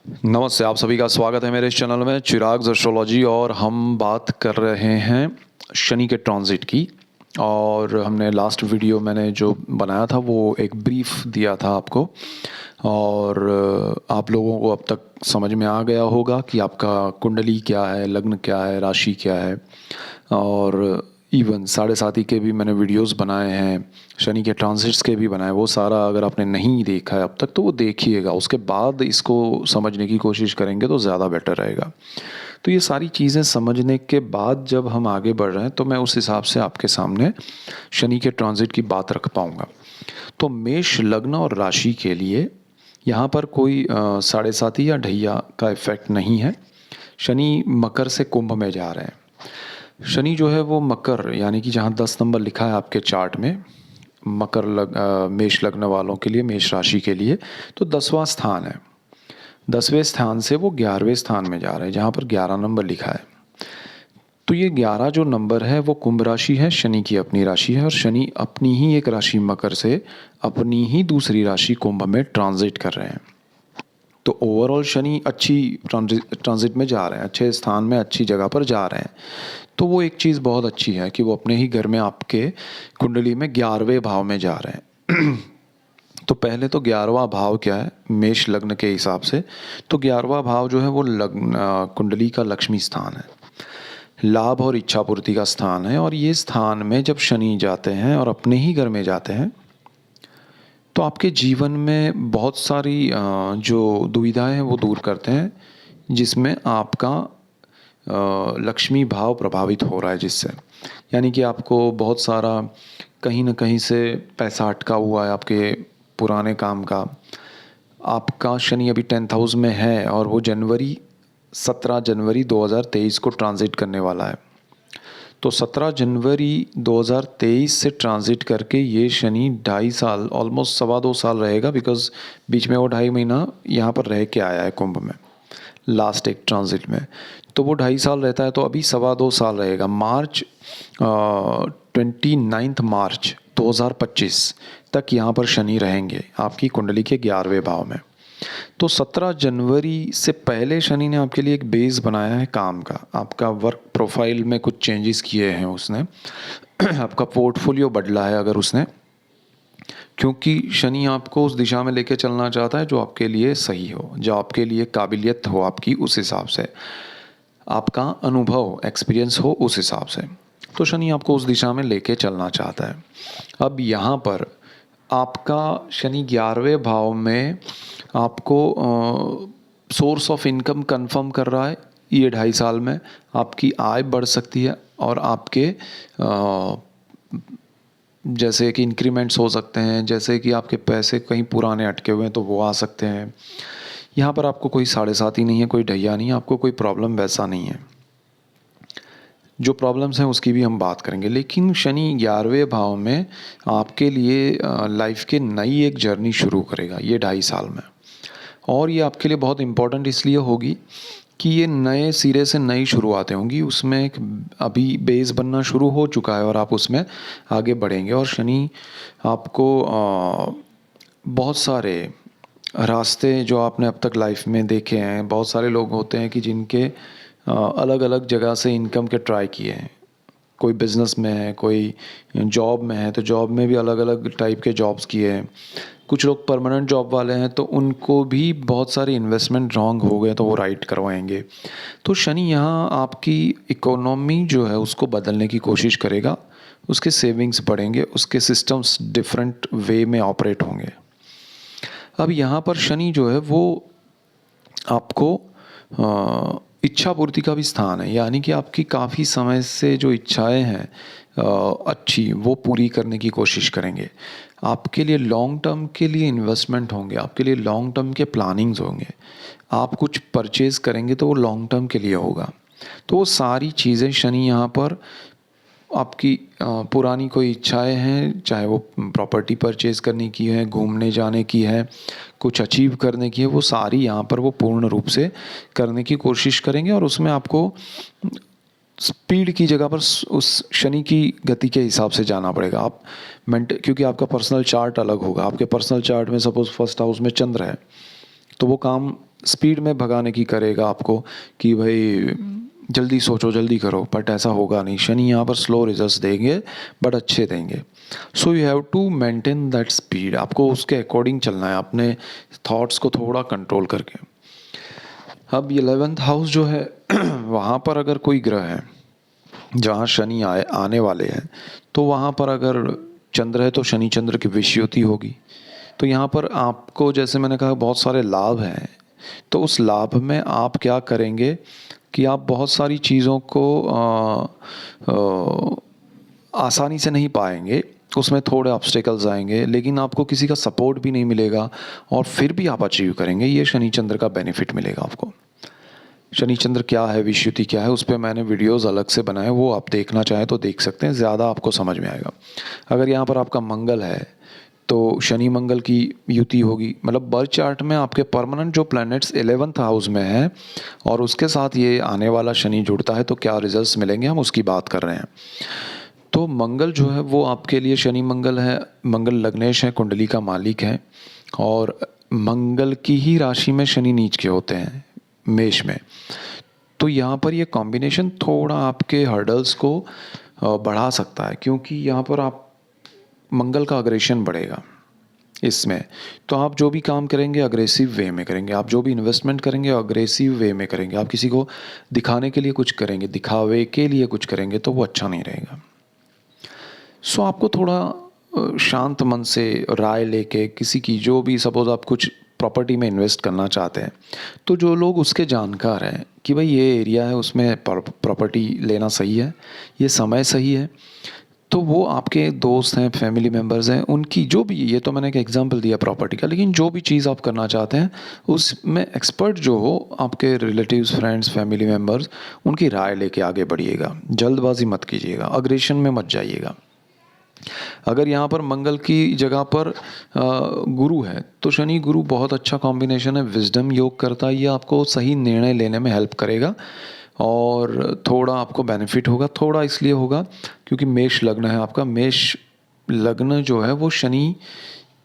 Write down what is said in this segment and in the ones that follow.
नमस्ते, आप सभी का स्वागत है मेरे इस चैनल में चिराग एस्ट्रोलॉजी। और हम बात कर रहे हैं शनि के ट्रांजिट की। और हमने लास्ट वीडियो मैंने जो बनाया था वो एक ब्रीफ दिया था आपको। और आप लोगों को अब तक समझ में आ गया होगा कि आपका कुंडली क्या है, लग्न क्या है, राशि क्या है। और इवन साढ़े साथी के भी मैंने वीडियोस बनाए हैं, शनि के ट्रांजिट्स के भी बनाए। वो सारा अगर आपने नहीं देखा है अब तक तो वो देखिएगा, उसके बाद इसको समझने की कोशिश करेंगे तो ज़्यादा बेटर रहेगा। तो ये सारी चीज़ें समझने के बाद जब हम आगे बढ़ रहे हैं तो मैं उस हिसाब से आपके सामने शनि के ट्रांजिट की बात रख पाऊँगा। तो मेष लग्न और राशि के लिए यहाँ पर कोई साढ़े साथी या ढैया का इफेक्ट नहीं है। शनि मकर से कुंभ में जा रहे हैं। शनि जो है वो मकर, यानी कि जहाँ 10 नंबर लिखा है आपके चार्ट में, मेष लग्न वालों के लिए, मेष राशि के लिए तो 10वां स्थान है। 10वें स्थान से वो 11वें स्थान में जा रहे हैं जहाँ पर 11 नंबर लिखा है। तो ये 11 जो नंबर है वो कुंभ राशि है, शनि की अपनी राशि है। और शनि अपनी ही एक राशि मकर से अपनी ही दूसरी राशि कुंभ में ट्रांजिट कर रहे हैं। तो ओवरऑल शनि अच्छी ट्रांजिट में जा रहे हैं, अच्छे स्थान में, अच्छी जगह पर जा रहे हैं। तो वो एक चीज़ बहुत अच्छी है कि वो अपने ही घर में आपके कुंडली में 11वें भाव में जा रहे हैं। तो पहले तो 11वां भाव क्या है मेष लग्न के हिसाब से, तो 11वां भाव जो है वो कुंडली का लक्ष्मी स्थान है, लाभ और इच्छा पूर्ति का स्थान है। और ये स्थान में जब शनि जाते हैं और अपने ही घर में जाते हैं तो आपके जीवन में बहुत सारी जो दुविधाएं हैं वो दूर करते हैं, जिसमें आपका लक्ष्मी भाव प्रभावित हो रहा है जिससे, यानी कि आपको बहुत सारा कहीं ना कहीं से पैसा अटका हुआ है आपके पुराने काम का। आपका शनि अभी 10th हाउस में है और वो 17 जनवरी 2023 को ट्रांजिट करने वाला है। तो 17 जनवरी 2023 से ट्रांजिट करके ये शनि 2.5 साल, ऑलमोस्ट 2.25 साल रहेगा, बिकॉज बीच में वो 2.5 महीना यहाँ पर रह के आया है कुंभ में लास्ट एक ट्रांजिट में। तो वो 2.5 साल रहता है, तो अभी 2.25 साल रहेगा। मार्च 29 मार्च 2025 तक यहाँ पर शनि रहेंगे आपकी कुंडली के 11वें भाव में। तो 17 जनवरी से पहले शनि ने आपके लिए एक बेस बनाया है काम का, आपका वर्क प्रोफाइल में कुछ चेंजेस किए हैं उसने। आपका पोर्टफोलियो बदला है अगर उसने, क्योंकि शनि आपको उस दिशा में लेके चलना चाहता है जो आपके लिए सही हो, जो आपके लिए काबिलियत हो आपकी, उस हिसाब से आपका अनुभव एक्सपीरियंस हो उस हिसाब से। तो शनि आपको उस दिशा में लेके चलना चाहता है। अब यहाँ पर आपका शनि 11वें भाव में आपको सोर्स ऑफ इनकम कंफर्म कर रहा है। ये 2.5 साल में आपकी आय बढ़ सकती है और आपके जैसे कि इंक्रीमेंट्स हो सकते हैं, जैसे कि आपके पैसे कहीं पुराने अटके हुए हैं तो वो आ सकते हैं। यहाँ पर आपको कोई साढ़े साथी नहीं है, कोई ढैया नहीं है, आपको कोई प्रॉब्लम वैसा नहीं है। जो प्रॉब्लम्स हैं उसकी भी हम बात करेंगे। लेकिन शनि 11वें भाव में आपके लिए लाइफ के नई एक जर्नी शुरू करेगा ये 2.5 साल में। और ये आपके लिए बहुत इम्पोर्टेंट इसलिए होगी कि ये नए सिरे से नई शुरुआतें होंगी। उसमें एक अभी बेस बनना शुरू हो चुका है और आप उसमें आगे बढ़ेंगे। और शनि आपको बहुत सारे रास्ते जो आपने अब तक लाइफ में देखे हैं, बहुत सारे लोग होते हैं कि जिनके अलग अलग जगह से इनकम के ट्राई किए हैं। कोई बिज़नेस में है, कोई जॉब में है, तो जॉब में भी अलग अलग टाइप के जॉब्स किए हैं। कुछ लोग परमानेंट जॉब वाले हैं तो उनको भी बहुत सारी इन्वेस्टमेंट रॉन्ग हो गए तो वो राइट करवाएंगे। तो शनि यहाँ आपकी इकोनॉमी जो है उसको बदलने की कोशिश करेगा, उसके सेविंग्स बढ़ेंगे, उसके सिस्टम्स डिफरेंट वे में ऑपरेट होंगे। अब यहाँ पर शनि जो है वो आपको इच्छा पूर्ति का भी स्थान है, यानी कि आपकी काफ़ी समय से जो इच्छाएं हैं अच्छी, वो पूरी करने की कोशिश करेंगे। आपके लिए लॉन्ग टर्म के लिए इन्वेस्टमेंट होंगे, आपके लिए लॉन्ग टर्म के प्लानिंग्स होंगे। आप कुछ परचेज़ करेंगे तो वो लॉन्ग टर्म के लिए होगा। तो वो सारी चीज़ें शनि यहाँ पर आपकी पुरानी कोई इच्छाएं हैं, चाहे वो प्रॉपर्टी परचेज़ करने की है, घूमने जाने की है, कुछ अचीव करने की है, वो सारी यहाँ पर वो पूर्ण रूप से करने की कोशिश करेंगे। और उसमें आपको स्पीड की जगह पर उस शनि की गति के हिसाब से जाना पड़ेगा। आप क्योंकि आपका पर्सनल चार्ट अलग होगा। आपके पर्सनल चार्ट में सपोज़ फर्स्ट हाउस में चंद्र है तो वो काम स्पीड में भगाने की करेगा आपको कि भाई जल्दी सोचो जल्दी करो, बट ऐसा होगा नहीं। शनि यहाँ पर स्लो रिजल्ट्स देंगे बट अच्छे देंगे। So you have to maintain that speed, आपको उसके अकॉर्डिंग चलना है, अपने थॉट्स को थोड़ा कंट्रोल करके। अब 11th हाउस जो है वहाँ पर अगर कोई ग्रह है जहाँ शनि आने वाले हैं, तो वहाँ पर अगर चंद्र है तो शनि चंद्र की विषुवति होगी। तो यहाँ पर आपको, जैसे मैंने कहा, बहुत सारे लाभ हैं। तो उस लाभ में आप क्या करेंगे कि आप बहुत सारी चीज़ों को आसानी से नहीं पाएंगे, उसमें थोड़े ऑब्स्टेकल्स आएंगे, लेकिन आपको किसी का सपोर्ट भी नहीं मिलेगा और फिर भी आप अचीव करेंगे। ये शनि चंद्र का बेनिफिट मिलेगा आपको। शनि चंद्र क्या है, विषुवति क्या है, उस पर मैंने वीडियोस अलग से बनाए, वो आप देखना चाहें तो देख सकते हैं, ज़्यादा आपको समझ में आएगा। अगर यहाँ पर आपका मंगल है तो शनि मंगल की युति होगी, मतलब बर्थ चार्ट में आपके परमानेंट जो प्लैनेट्स 11th हाउस में हैं और उसके साथ ये आने वाला शनि जुड़ता है तो क्या रिजल्ट्स मिलेंगे, हम उसकी बात कर रहे हैं। तो मंगल जो है वो आपके लिए, शनि मंगल है, मंगल लग्नेश है, कुंडली का मालिक है, और मंगल की ही राशि में शनि नीच के होते हैं, मेष में। तो यहाँ पर ये कॉम्बिनेशन थोड़ा आपके हर्डल्स को बढ़ा सकता है, क्योंकि यहाँ पर आप मंगल का अग्रेशन बढ़ेगा इसमें। तो आप जो भी काम करेंगे अग्रेसिव वे में करेंगे, आप जो भी इन्वेस्टमेंट करेंगे अग्रेसिव वे में करेंगे, आप किसी को दिखाने के लिए कुछ करेंगे, दिखावे के लिए कुछ करेंगे तो वो अच्छा नहीं रहेगा। सो आपको थोड़ा शांत मन से राय लेके किसी की, जो भी, सपोज आप कुछ प्रॉपर्टी में इन्वेस्ट करना चाहते हैं, तो जो लोग उसके जानकार हैं कि भाई ये एरिया है उसमें प्रॉपर्टी लेना सही है, ये समय सही है, तो वो आपके दोस्त हैं, फैमिली मेम्बर्स हैं, उनकी जो भी, ये तो मैंने एक एग्जांपल दिया प्रॉपर्टी का, लेकिन जो भी चीज़ आप करना चाहते हैं उसमें एक्सपर्ट जो हो, आपके रिलेटिव्स, फ्रेंड्स, फैमिली मेम्बर्स, उनकी राय लेके आगे बढ़िएगा। जल्दबाजी मत कीजिएगा, अग्रेशन में मत जाइएगा। अगर यहाँ पर मंगल की जगह पर गुरु है तो शनि गुरु बहुत अच्छा कॉम्बिनेशन है, विजडम योग करता है, ये आपको सही निर्णय लेने में हेल्प करेगा और थोड़ा आपको बेनिफिट होगा। थोड़ा इसलिए होगा क्योंकि मेष लग्न है आपका, मेष लग्न जो है वो शनि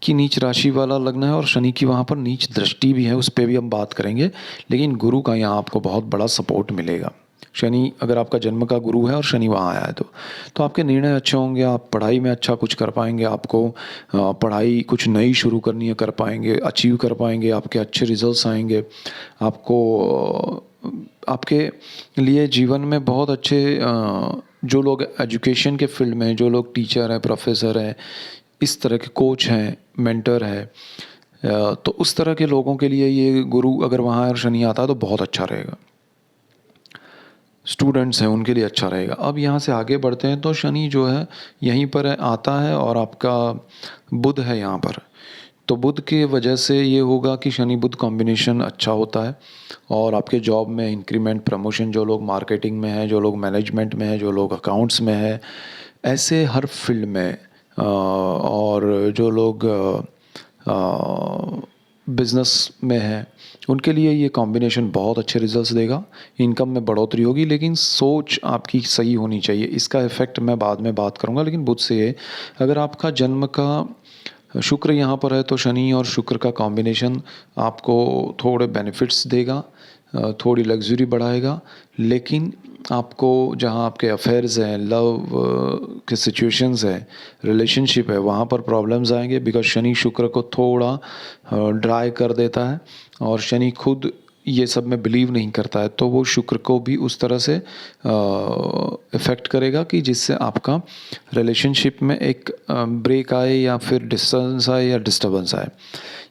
की नीच राशि वाला लग्न है और शनि की वहाँ पर नीच दृष्टि भी है, उस पर भी हम बात करेंगे, लेकिन गुरु का यहाँ आपको बहुत बड़ा सपोर्ट मिलेगा। शनि अगर आपका जन्म का गुरु है और शनि वहाँ आया है तो आपके निर्णय अच्छे होंगे, आप पढ़ाई में अच्छा कुछ कर पाएंगे, आपको पढ़ाई कुछ नई शुरू करनी है कर पाएंगे, अचीव कर पाएंगे, आपके अच्छे रिजल्ट्स आएंगे, आपको आपके लिए जीवन में बहुत अच्छे, जो लोग एजुकेशन के फील्ड में, जो लोग टीचर हैं, प्रोफेसर हैं, इस तरह के कोच हैं, मेंटर है, तो उस तरह के लोगों के लिए ये गुरु अगर वहाँ और शनि आता है तो बहुत अच्छा रहेगा। स्टूडेंट्स हैं उनके लिए अच्छा रहेगा। अब यहाँ से आगे बढ़ते हैं तो शनि जो है यहीं पर आता है और आपका बुध है यहाँ पर, तो बुध की वजह से ये होगा कि शनि बुध कॉम्बिनेशन अच्छा होता है और आपके जॉब में इंक्रीमेंट, प्रमोशन, जो लोग मार्केटिंग में हैं, जो लोग मैनेजमेंट में हैं, जो लोग अकाउंट्स में है, ऐसे हर फील्ड में, और जो लोग बिज़नेस में है, उनके लिए ये कॉम्बिनेशन बहुत अच्छे रिजल्ट्स देगा। इनकम में बढ़ोतरी होगी, लेकिन सोच आपकी सही होनी चाहिए। इसका इफ़ेक्ट मैं बाद में बात करूँगा, लेकिन बुध से ये, अगर आपका जन्म का शुक्र यहाँ पर है तो शनि और शुक्र का कॉम्बिनेशन आपको थोड़े बेनिफिट्स देगा, थोड़ी लग्जरी बढ़ाएगा, लेकिन आपको जहाँ आपके अफेयर्स हैं, लव के सिचुएशंस हैं, रिलेशनशिप है, वहाँ पर प्रॉब्लम्स आएंगे, बिकॉज शनि शुक्र को थोड़ा ड्राई कर देता है और शनि खुद ये सब में बिलीव नहीं करता है, तो वो शुक्र को भी उस तरह से इफ़ेक्ट करेगा कि जिससे आपका रिलेशनशिप में एक ब्रेक आए या फिर डिस्टेंस आए या डिस्टर्बेंस आए।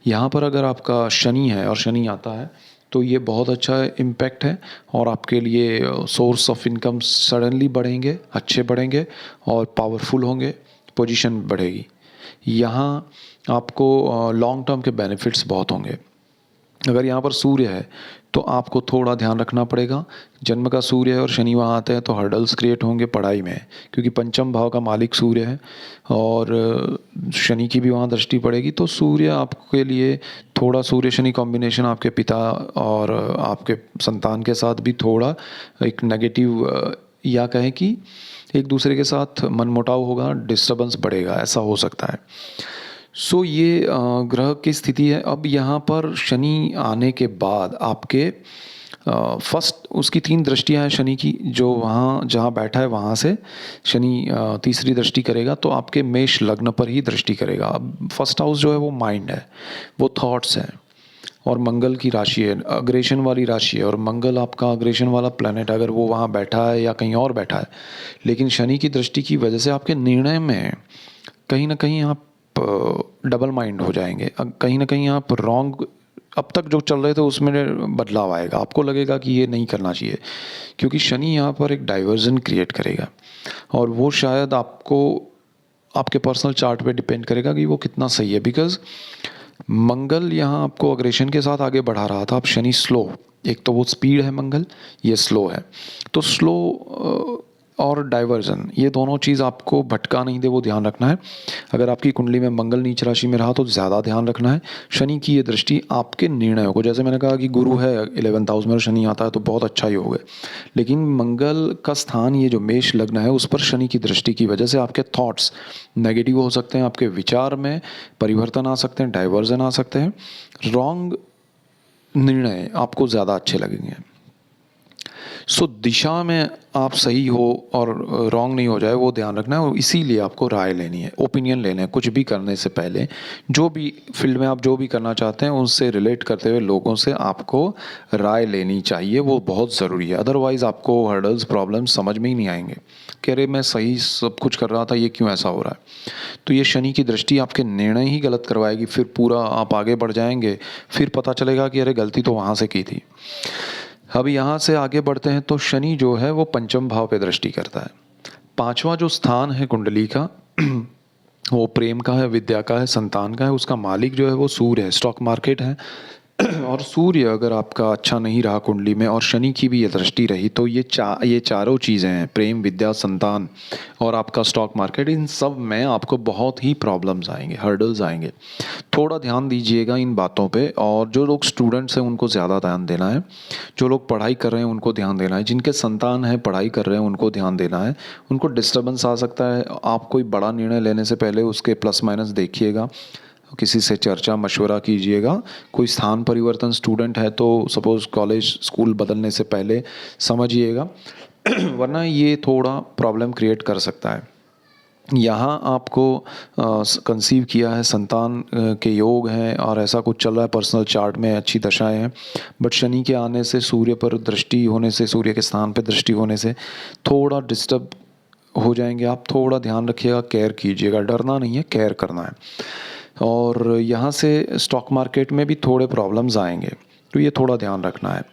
यहाँ पर अगर आपका शनि है और शनि आता है तो ये बहुत अच्छा इम्पैक्ट है और आपके लिए सोर्स ऑफ इनकम सडनली बढ़ेंगे, अच्छे बढ़ेंगे और पावरफुल होंगे, पोजीशन बढ़ेगी। यहाँ आपको लॉन्ग टर्म के बेनिफिट्स बहुत होंगे। अगर यहाँ पर सूर्य है तो आपको थोड़ा ध्यान रखना पड़ेगा, जन्म का सूर्य है और शनि वहाँ आते हैं तो हर्डल्स क्रिएट होंगे पढ़ाई में, क्योंकि पंचम भाव का मालिक सूर्य है और शनि की भी वहाँ दृष्टि पड़ेगी, तो सूर्य आपके लिए थोड़ा, सूर्य शनि कॉम्बिनेशन आपके पिता और आपके संतान के साथ भी थोड़ा एक नेगेटिव, या कहें कि एक दूसरे के साथ मनमुटाव होगा, डिस्टर्बेंस बढ़ेगा, ऐसा हो सकता है। सो ये ग्रह की स्थिति है। अब यहाँ पर शनि आने के बाद आपके फर्स्ट उसकी 3 दृष्टियाँ हैं शनि की, जो वहाँ जहाँ बैठा है वहाँ से शनि तीसरी दृष्टि करेगा, तो आपके मेष लग्न पर ही दृष्टि करेगा। अब फर्स्ट हाउस जो है वो माइंड है, वो थॉट्स हैं और मंगल की राशि है, अग्रेशन वाली राशि है, और मंगल आपका अग्रेशन वाला प्लैनेट अगर वो वहाँ बैठा है या कहीं और बैठा है, लेकिन शनि की दृष्टि की वजह से आपके निर्णय में कहीं ना कहीं आप डबल माइंड हो जाएंगे, कहीं ना कहीं आप रॉन्ग, अब तक जो चल रहे थे उसमें बदलाव आएगा, आपको लगेगा कि ये नहीं करना चाहिए, क्योंकि शनि यहाँ पर एक डाइवर्जन क्रिएट करेगा। और वो शायद आपको आपके पर्सनल चार्ट पे डिपेंड करेगा कि वो कितना सही है, बिकॉज मंगल यहाँ आपको अग्रेशन के साथ आगे बढ़ा रहा था, अब शनि स्लो, एक तो वो स्पीड है मंगल, ये स्लो है, तो स्लो और डाइवर्जन ये दोनों चीज़ आपको भटका नहीं दे, वो ध्यान रखना है। अगर आपकी कुंडली में मंगल नीच राशि में रहा तो ज़्यादा ध्यान रखना है। शनि की ये दृष्टि आपके निर्णयों को, जैसे मैंने कहा कि गुरु है 11th हाउस में, शनि आता है तो बहुत अच्छा ही होगा, लेकिन मंगल का स्थान ये जो मेष लग्न है उस पर शनि की दृष्टि की वजह से आपके थॉट्स नेगेटिव हो सकते हैं, आपके विचार में परिवर्तन आ सकते हैं, डाइवर्जन आ सकते हैं, रॉन्ग निर्णय आपको ज़्यादा अच्छे लगेंगे। सो दिशा में आप सही हो और रॉन्ग नहीं हो जाए, वो ध्यान रखना है, और इसीलिए आपको राय लेनी है, ओपिनियन लेने हैं कुछ भी करने से पहले। जो भी फील्ड में आप जो भी करना चाहते हैं उनसे रिलेट करते हुए लोगों से आपको राय लेनी चाहिए, वो बहुत ज़रूरी है। अदरवाइज़ आपको हर्डल्स प्रॉब्लम्स समझ में ही नहीं आएंगे कि अरे मैं सही सब कुछ कर रहा था, ये क्यों ऐसा हो रहा है। तो ये शनि की दृष्टि आपके निर्णय ही गलत करवाएगी, फिर पूरा आप आगे बढ़ जाएंगे, फिर पता चलेगा कि अरे गलती तो वहाँ से की थी। अब यहाँ से आगे बढ़ते हैं तो शनि जो है वो पंचम भाव पे दृष्टि करता है। पांचवा जो स्थान है कुंडली का वो प्रेम का है, विद्या का है, संतान का है, उसका मालिक जो है वो सूर्य है, स्टॉक मार्केट है। और सूर्य अगर आपका अच्छा नहीं रहा कुंडली में और शनि की भी ये दृष्टि रही, तो ये चारों चीज़ें हैं, प्रेम, विद्या, संतान और आपका स्टॉक मार्केट, इन सब में आपको बहुत ही प्रॉब्लम्स आएंगे, हर्डल्स आएंगे। थोड़ा ध्यान दीजिएगा इन बातों पे, और जो लोग स्टूडेंट्स हैं उनको ज़्यादा ध्यान देना है, जो लोग पढ़ाई कर रहे हैं उनको ध्यान देना है, जिनके संतान हैं पढ़ाई कर रहे हैं उनको ध्यान देना है। उनको डिस्टर्बेंस आ सकता है, आप कोई बड़ा निर्णय लेने से पहले उसके प्लस माइनस देखिएगा, किसी से चर्चा मशवरा कीजिएगा। कोई स्थान परिवर्तन स्टूडेंट है तो सपोज़ कॉलेज स्कूल बदलने से पहले समझिएगा वरना ये थोड़ा प्रॉब्लम क्रिएट कर सकता है। यहाँ आपको कंसीव किया है, संतान के योग हैं और ऐसा कुछ चल रहा है, पर्सनल चार्ट में अच्छी दशाएं हैं, बट शनि के आने से, सूर्य पर दृष्टि होने से, सूर्य के स्थान पर दृष्टि होने से थोड़ा डिस्टर्ब हो जाएंगे आप। थोड़ा ध्यान रखिएगा, केयर कीजिएगा, डरना नहीं है, केयर करना है। और यहाँ से स्टॉक मार्केट में भी थोड़े प्रॉब्लम्स आएंगे, तो ये थोड़ा ध्यान रखना है।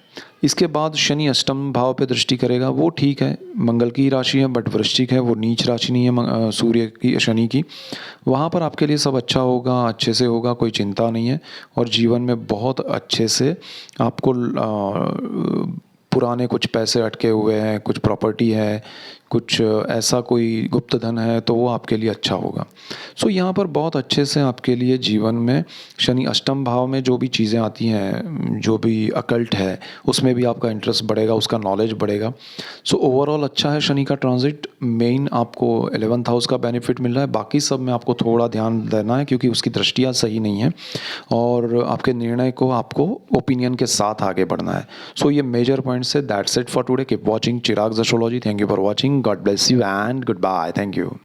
इसके बाद शनि अष्टम भाव पे दृष्टि करेगा, वो ठीक है, मंगल की राशि है बट वृश्चिक है, वो नीच राशि नहीं है सूर्य की, शनि की। वहाँ पर आपके लिए सब अच्छा होगा, अच्छे से होगा, कोई चिंता नहीं है, और जीवन में बहुत अच्छे से आपको पुराने कुछ पैसे अटके हुए हैं, कुछ प्रॉपर्टी है, कुछ ऐसा कोई गुप्त धन है, तो वो आपके लिए अच्छा होगा। सो यहाँ पर बहुत अच्छे से आपके लिए जीवन में शनि अष्टम भाव में जो भी चीज़ें आती हैं, जो भी अकल्ट है, उसमें भी आपका इंटरेस्ट बढ़ेगा, उसका नॉलेज बढ़ेगा। सो ओवरऑल अच्छा है शनि का ट्रांजिट। मेन आपको 11th हाउस का बेनिफिट मिल रहा है, बाकी सब में आपको थोड़ा ध्यान देना है क्योंकि उसकी दृष्टियाँ सही नहीं है, और आपके निर्णय को आपको ओपिनियन के साथ आगे बढ़ना है। सो ये मेजर पॉइंट्स है। That's it for today. Keep watching Chirag's astrology. Thank you for watching. God bless you and goodbye. Thank you.